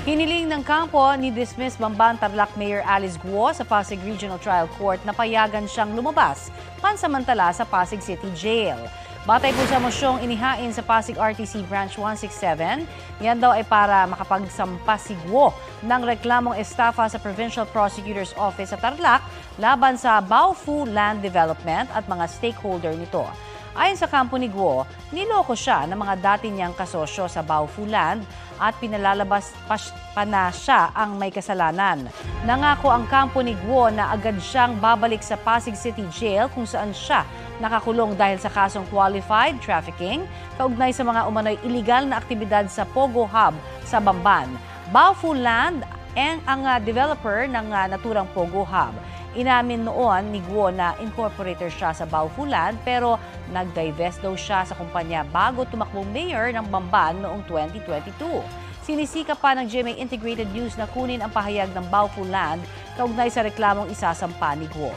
Hiniling ng kampo ni dismiss Bamban Tarlac Mayor Alice Guo sa Pasig Regional Trial Court na payagan siyang lumabas pansamantala sa Pasig City Jail. Batay po sa mosyong inihain sa Pasig RTC Branch 167, yan daw ay para makapagsampa si Guo ng reklamong estafa sa Provincial Prosecutor's Office sa Tarlac laban sa Baofu Land Development at mga stakeholder nito. Ayon sa kampo ni Guo, niloko siya ng mga dati niyang kasosyo sa Baofu Land at pinalalabas pa na siya ang may kasalanan. Nangako ang kampo ni Guo na agad siyang babalik sa Pasig City Jail kung saan siya nakakulong dahil sa kasong qualified trafficking kaugnay sa mga umano'y iligal na aktibidad sa Pogo Hub sa Bamban. Baofu Land ang developer ng naturang Pogo Hub. Inamin noon ni Guo na incorporator siya sa Baofu Land pero nag-divest daw siya sa kumpanya bago tumakbong mayor ng Bamban noong 2022. Sinisika pa ng GMA Integrated News na kunin ang pahayag ng Baofu Land kaugnay sa reklamong isasampa ni Guo.